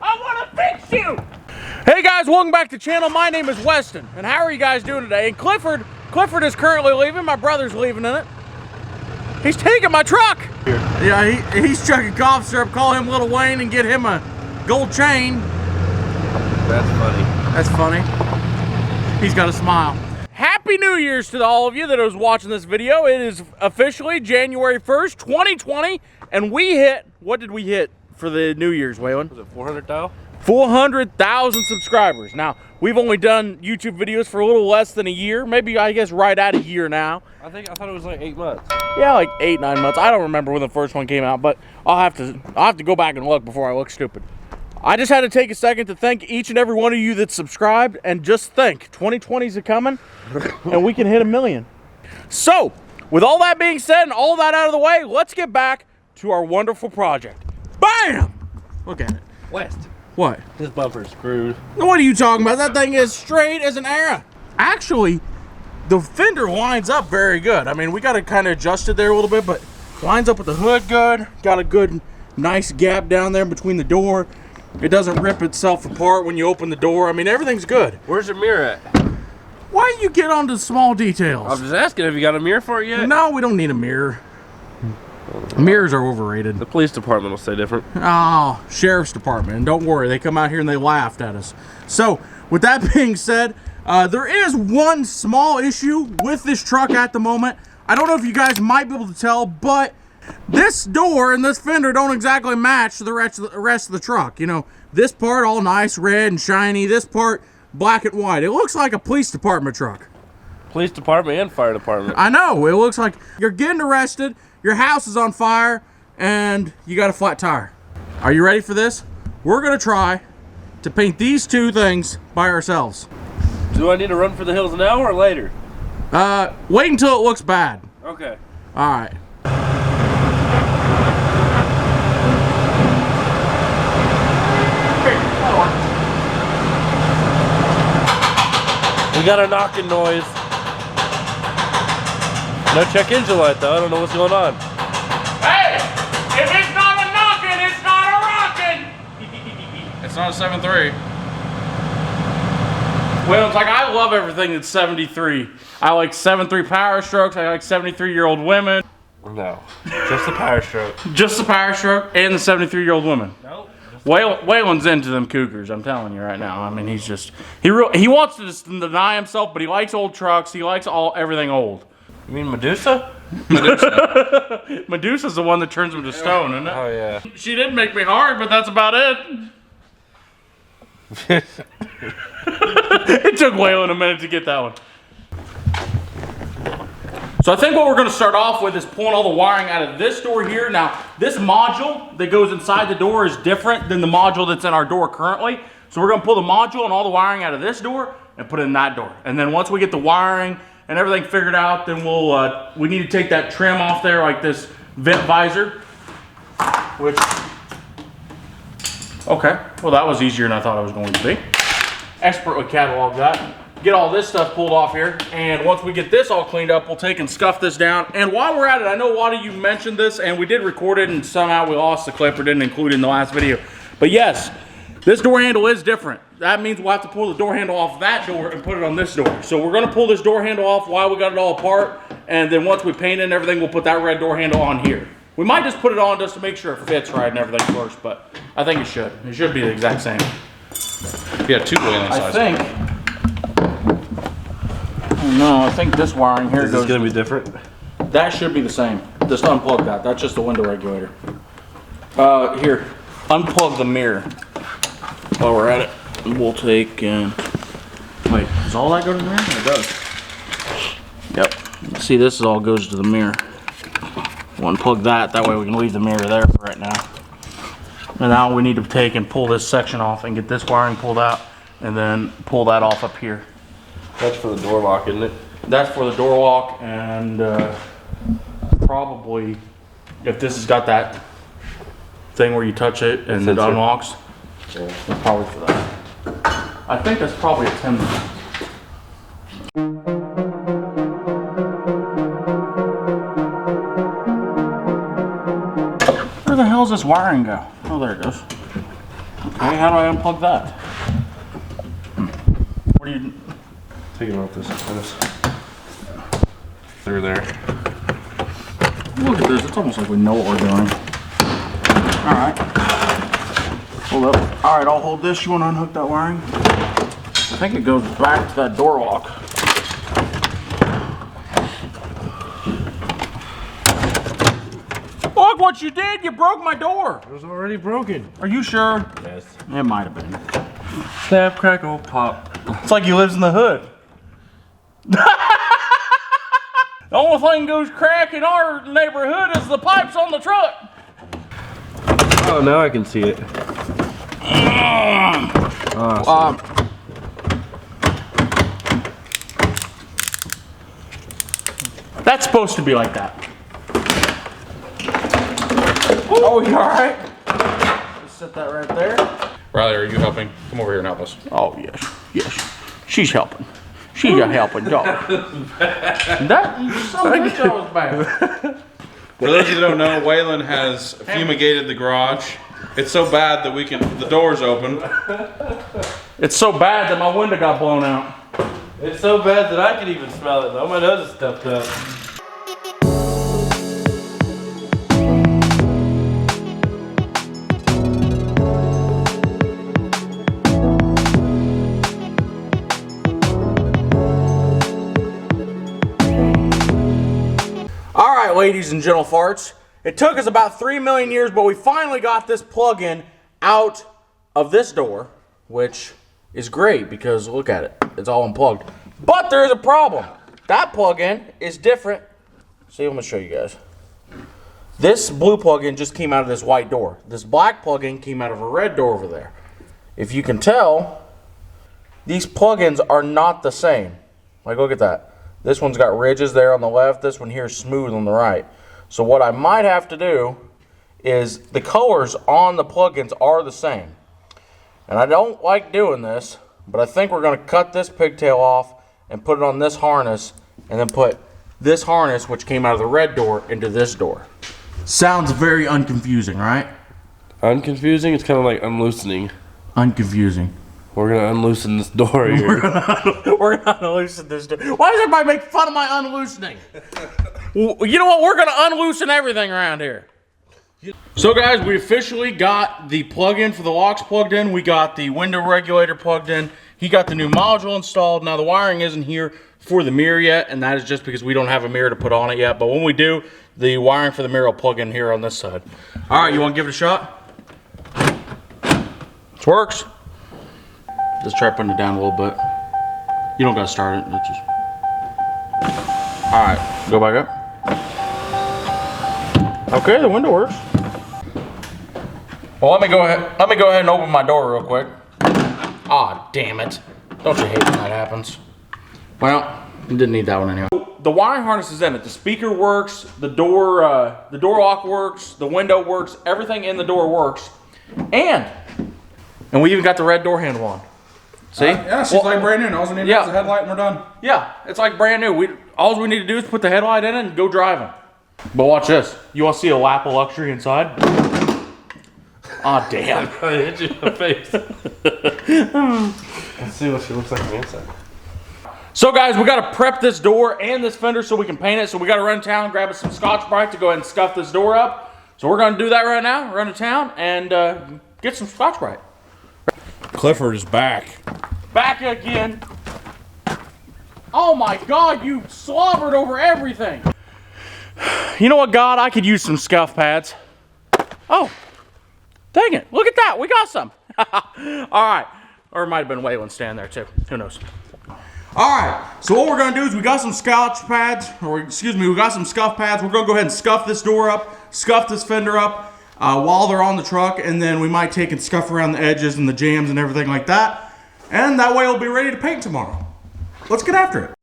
I want to fix you! Hey guys, welcome back to the channel. My name is Westen, and how are you guys doing today? And Clifford is currently leaving. My brother's leaving in it. He's taking my truck. Yeah, he's chugging cough syrup. Call him Little Wayne and get him a gold chain. That's funny. That's funny. He's got a smile. Happy New Year's to all of you that was watching this video. It is officially January 1st, 2020, and we hit, what did we hit for the New Year's, Waylon? Was it 400,000? 400,000 subscribers. Now, we've only done YouTube videos for a little less than a year. Maybe, I guess, right at a year now. I thought it was like 8 months. Yeah, like 8, 9 months. I don't remember when the first one came out, but I'll have to go back and look before I look stupid. I just had to take a second to thank each and every one of you that subscribed, and just think, 2020's coming, and we can hit 1 million. So, with all that being said and all that out of the way, let's get back to our wonderful project. BAM! Look at it. West. What? This bumper's screwed. What are you talking about? That thing is straight as an arrow. Actually, the fender lines up very good. I mean, we got to kind of adjust it there a little bit, but lines up with the hood good. Got a good, nice gap down there between the door. It doesn't rip itself apart when you open the door. I mean, everything's good. Where's the mirror at? Why do you get onto the small details? I'm just asking, have you got a mirror for it yet? No, we don't need a mirror. Mirrors are overrated. The police department will say different. Oh, sheriff's department. And don't worry, they come out here and they laughed at us. So, with that being said, there is one small issue with this truck at the moment. I don't know if you guys might be able to tell, but this door and this fender don't exactly match the rest of the truck. You know, this part all nice, red and shiny. This part black and white. It looks like a police department truck. Police department and fire department. I know. It looks like you're getting arrested, your house is on fire, and you got a flat tire. Are you ready for this? We're going to try to paint these two things by ourselves. Do I need to run for the hills now or later? Wait until it looks bad. Okay. All right. We got a knocking noise. No check engine light though. I don't know what's going on. Hey! If it's not a knocking, it's not a rocking! It's not a 7.3. Well, it's like I love everything that's 73. I like 7.3 Power Strokes. I like 73-year-old women. No. Just the Power Stroke. Just the Power Stroke and the 73-year-old women. Nope. Waylon's into them cougars, I'm telling you right now. I mean, he's just, he wants to just deny himself, but he likes old trucks. He likes everything old. You mean Medusa? Medusa. Medusa's the one that turns him to stone, isn't it? Oh, yeah. She did make me hard, but that's about it. It took Waylon a minute to get that one. So I think what we're going to start off with is pulling all the wiring out of this door here. Now, this module that goes inside the door is different than the module that's in our door currently. So we're going to pull the module and all the wiring out of this door and put it in that door. And then once we get the wiring and everything figured out, then we need to take that trim off there, like this vent visor, which, okay, well that was easier than I thought it was going to be. Expertly catalog that. Get all this stuff pulled off here, and once we get this all cleaned up, we'll take and scuff this down. And while we're at it, I know a lot of you mentioned this, and we did record it, and somehow we lost the clip or didn't include it in the last video. But yes, this door handle is different. That means we'll have to pull the door handle off that door and put it on this door. So we're gonna pull this door handle off while we got it all apart, and then once we paint it and everything, we'll put that red door handle on here. We might just put it on just to make sure it fits right and everything first, but I think it should. It should be the exact same. Yeah, 2 Waylon I sizes. think. No, I think this wiring here Is this going to be different? That should be the same. Just unplug that. That's just the window regulator. Here, unplug the mirror. While we're at it, we'll take and wait. Does all that go to the mirror? It does. Yep. See, this all goes to the mirror. We'll unplug that. That way we can leave the mirror there for right now. And now we need to take and pull this section off and get this wiring pulled out, and then pull that off up here. That's for the door lock, isn't it? That's for the door lock, and probably if this has got that thing where you touch it and it unlocks, yeah. Probably for that. I think that's probably a 10. Where the hell does this wiring go? Oh, there it goes. Hey, how do I unplug that? What do you... Take it off this. Through there. Look at this, it's almost like we know what we're doing. Alright. Hold up. Alright, I'll hold this. You want to unhook that wiring? I think it goes back to that door lock. Look what you did! You broke my door! It was already broken. Are you sure? Yes. It might have been. Snap, crackle, pop. It's like he lives in the hood. The only thing goes crack in our neighborhood is the pipes on the truck. Oh, now I can see it. Awesome. That's supposed to be like that. Oh, you alright? Just set that right there. Riley, are you helping? Come over here and help us. Oh, yes. Yes. She's helping. She's a helping dog. That some bitch was bad. For those of you that don't know, Waylon has fumigated the garage. It's so bad that the door's open. It's so bad that my window got blown out. It's so bad that I can even smell it though. My nose is stuffed up. Alright, ladies and gentle farts. It took us about 3 million years, but we finally got this plug-in out of this door, which is great because look at it. It's all unplugged. But there is a problem. That plug-in is different. See, I'm going to show you guys. This blue plug-in just came out of this white door. This black plug-in came out of a red door over there. If you can tell, these plug-ins are not the same. Like, look at that. This one's got ridges there on the left. This one here is smooth on the right. So what I might have to do is the colors on the plugins are the same. And I don't like doing this, but I think we're going to cut this pigtail off and put it on this harness and then put this harness, which came out of the red door, into this door. Sounds very unconfusing, right? Unconfusing? It's kind of like unloosening. Unconfusing. We're going to unloosen this door here. We're gonna unloosen this door. Why does everybody make fun of my unloosening? You know what? We're gonna unloosen everything around here. So guys, we officially got the plug-in for the locks plugged in. We got the window regulator plugged in. He got the new module installed. Now the wiring isn't here for the mirror yet, and that is just because we don't have a mirror to put on it yet. But when we do, the wiring for the mirror will plug in here on this side. All right, you want to give it a shot? This works. Just try putting it down a little bit. You don't gotta start it. It's just... All right, go back up. Okay, the window works. Well, let me go ahead and open my door real quick. Ah, damn it! Don't you hate when that happens? Well, you didn't need that one anyhow. The wiring harness is in it. The speaker works. The door lock works. The window works. Everything in the door works. And we even got the red door handle on. See? Yeah, she's like brand new. All we need is a headlight and we're done. Yeah, it's like brand new. All we need to do is put the headlight in it and go driving. But watch this. You want to see a lap of luxury inside? Aw, damn. I hit you in the face. Let's see what she looks like on the inside. So guys, we got to prep this door and this fender so we can paint it. So we got to run to town, grab us some Scotch-Brite to go ahead and scuff this door up. So we're going to do that right now. Run to town and get some Scotch-Brite. Clifford is back. Back again. Oh my God, you slobbered over everything. You know what, God? I could use some scuff pads. Oh, dang it. Look at that. We got some. All right. Or it might have been Waylon standing there too. Who knows? All right. So what we're going to do is we got some Scotch pads, or excuse me, we got some scuff pads. We're going to go ahead and scuff this door up, scuff this fender up while they're on the truck, and then we might take and scuff around the edges and the jams and everything like that. And that way we'll be ready to paint tomorrow. Let's get after it.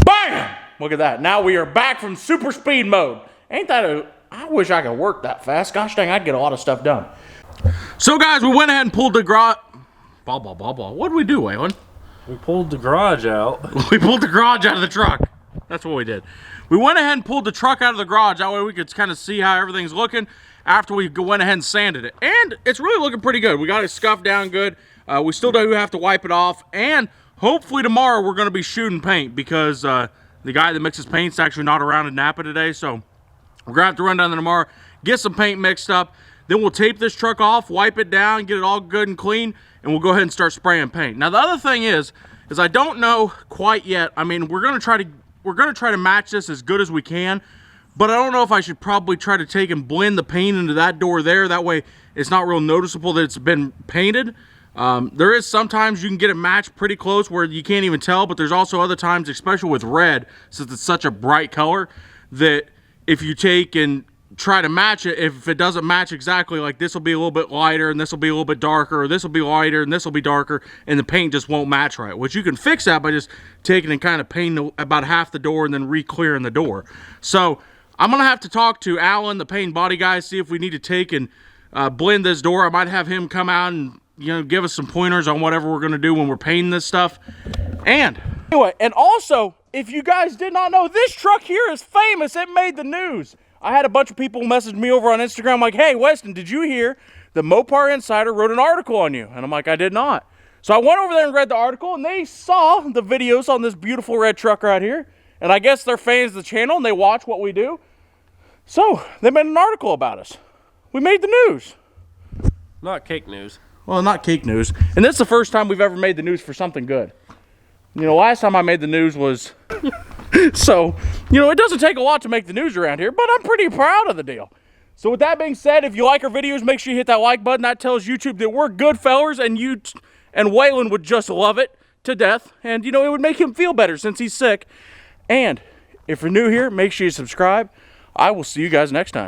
Bam! Look at that. Now we are back from super speed mode. Ain't that I wish I could work that fast. Gosh dang, I'd get a lot of stuff done. So guys, we went ahead and pulled the garage. What did we do, Waylon? We pulled the garage out. We pulled the garage out of the truck. That's what we did. We went ahead and pulled the truck out of the garage. That way we could kind of see how everything's looking after we went ahead and sanded it. And it's really looking pretty good. We got it scuffed down good. We still do have to wipe it off. And hopefully tomorrow we're going to be shooting paint because the guy that mixes paint's actually not around in Napa today. So we're going to have to run down there tomorrow, get some paint mixed up. Then we'll tape this truck off, wipe it down, get it all good and clean, and we'll go ahead and start spraying paint. Now the other thing is I don't know quite yet. I mean, we're gonna try to match this as good as we can, but I don't know if I should probably try to take and blend the paint into that door there. That way it's not real noticeable that it's been painted. There is sometimes you can get it matched pretty close where you can't even tell, but there's also other times, especially with red, since it's such a bright color, that if you take and try to match it, if it doesn't match exactly, like this will be a little bit lighter and this will be a little bit darker, or this will be lighter and this will be darker, and the paint just won't match right, which you can fix that by just taking and kind of painting about half the door and then re-clearing the door. So I'm gonna have to talk to Alan, the paint body guy, see if we need to take and blend this door. I might have him come out and, you know, give us some pointers on whatever we're gonna do when we're painting this stuff. And anyway, and also, if you guys did not know, this truck here is famous. It made the news. I had a bunch of people message me over on Instagram like, hey, Weston, did you hear the Mopar Insider wrote an article on you? And I'm like, I did not. So I went over there and read the article, and they saw the videos on this beautiful red truck right here. And I guess they're fans of the channel, and they watch what we do. So they made an article about us. We made the news. Not cake news. Well, not cake news. And this is the first time we've ever made the news for something good. You know, last time I made the news was... So, you know, it doesn't take a lot to make the news around here, but I'm pretty proud of the deal. So with that being said, if you like our videos, make sure you hit that like button. That tells YouTube that we're good fellers, and Waylon would just love it to death. And, you know, it would make him feel better since he's sick. And if you're new here, make sure you subscribe. I will see you guys next time.